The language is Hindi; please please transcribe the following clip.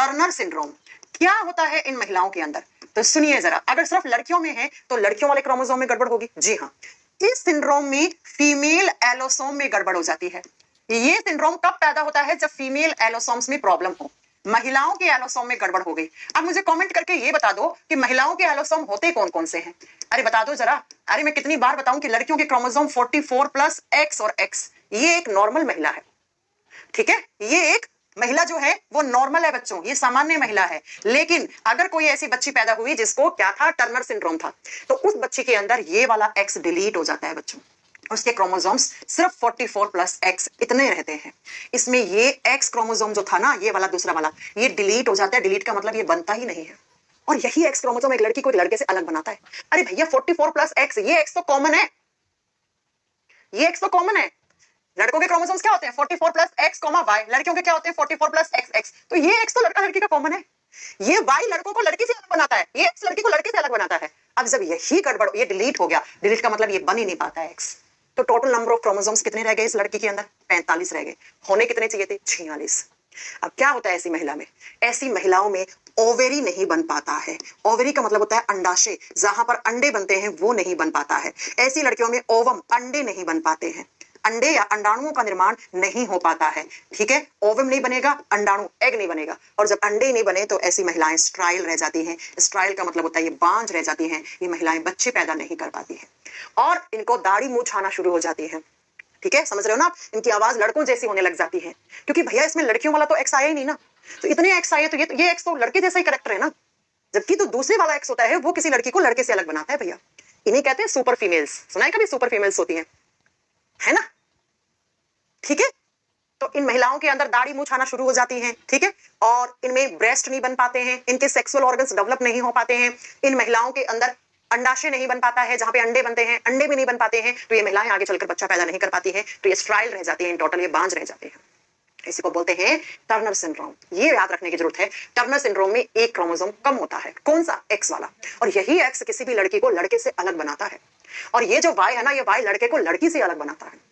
टर्नर सिंड्रोम क्या होता है इन महिलाओं के अंदर, तो सुनिए जरा। अगर सिर्फ लड़कियों में है तो लड़कियों वाले क्रोमोसोम में गड़बड़ होगी। जी हाँ, इस सिंड्रोम में फीमेल एलोसोम में गड़बड़ हो जाती है। ये सिंड्रोम कब पैदा होता है, जब फीमेल एलोसोम्स में प्रॉब्लम हो। महिलाओं के एलोसोम में गड़बड़ हो गई। अब मुझे कमेंट करके ये बता दो कि महिलाओं के एलोसोम होते कौन कौन से हैं। अरे बता दो जरा। अरे मैं कितनी बार बताऊं कि लड़कियों के क्रोमोसोम 44 प्लस एक्स और एक्स, ये एक नॉर्मल महिला है। ठीक है, ये एक महिला जो है वो नॉर्मल है बच्चों, ये सामान्य महिला है। लेकिन अगर कोई ऐसी बच्ची पैदा हुई जिसको क्या था, टर्नर सिंड्रोम था, तो उस बच्ची के अंदर ये वाला एक्स डिलीट हो जाता है बच्चों। उसके क्रोमोसोम्स सिर्फ 44 प्लस एक्स इतने रहते हैं। इसमें ये एक्स क्रोमोसोम जो था ना, ये वाला दूसरा वाला, ये डिलीट हो जाता है। डिलीट का मतलब ये बनता ही नहीं है। और यही एक्स क्रोमोसोम एक लड़की को एक लड़के से अलग बनाता है। अरे भैया 44 प्लस एक्स, ये एक्स तो कॉमन है, ये एक्स तो कॉमन है। लड़कों के क्रोमोसोम्स क्या होते हैं 44 प्लस एक्स कॉमा वाई, लड़कियों के क्या होते हैं 44 प्लस एक्स एक्स। तो ये एक्स तो लड़का लड़की का कॉमन है। ये वाई लड़कों को लड़की से अलग बनाता है, ये एक्स लड़की को लड़के से अलग बनाता है। अब जब यही गड़बड़, ये डिलीट हो गया, डिलीट का मतलब ये बन ही नहीं पाता है एक्स। तो टोटल नंबर ऑफ क्रोमोसोम्स कितने रह गए इस लड़की के अंदर, 45 रह गए। होने कितने चाहिए थे, 46। अब क्या होता है ऐसी महिला में, ऐसी महिलाओं में ओवेरी नहीं बन पाता है। ओवेरी का मतलब होता है अंडाशय, जहां पर अंडे बनते हैं वो नहीं बन पाता है। ऐसी लड़कियों में ओवम, अंडे नहीं बन पाते हैं। अंडे या अंडाणुओं का निर्माण नहीं हो पाता है। ठीक है, ओवम नहीं बनेगा, अंडाणु एग नहीं बनेगा। और जब अंडे नहीं बने तो ऐसी महिलाएं स्ट्राइल रह जाती हैं। स्ट्राइल का मतलब होता है ये बांझ रह जाती हैं। ये महिलाएं बच्चे पैदा नहीं कर पाती हैं और इनको दाढ़ी मुंह छाना शुरू हो जाती है। ठीक है, समझ रहे हो ना आप, इनकी आवाज लड़कों जैसी होने लग जाती है, क्योंकि भैया इसमें लड़कियों वाला तो एक्स आया ही नहीं ना। तो इतने एक्स आए तो ये एक्स तो लड़के जैसा ही करेक्टर है ना, जबकि तो दूसरे वाला एक्स होता है वो किसी लड़की को लड़के से अलग बनाता है। भैया इन्हें कहते हैं सुपर फीमेल्स। सुना है कभी, सुपर फीमेल्स होती है ना। ठीक है, तो इन महिलाओं के अंदर दाढ़ी मुंह छाना शुरू हो जाती हैं। ठीक है, और इनमें ब्रेस्ट नहीं बन पाते हैं, इनके सेक्सुअल ऑर्गन्स डेवलप नहीं हो पाते हैं। इन महिलाओं के अंदर अंडाशय नहीं बन पाता है, जहां पे अंडे बनते हैं अंडे भी नहीं बन पाते हैं। तो ये महिलाएं आगे चलकर बच्चा पैदा नहीं कर पाती हैं। तो ये स्ट्राइल रह जाती है, इन टोटल ये बांझ रह जाते हैं। इसी को बोलते हैं टर्नर सिंड्रोम। ये याद रखने की जरूरत है, टर्नर सिंड्रोम में एक क्रोमोसोम कम होता है। कौन सा, एक्स वाला। और यही एक्स किसी भी लड़की को लड़के से अलग बनाता है। और ये जो वाई है ना, ये वाई लड़के को लड़की से अलग बनाता है।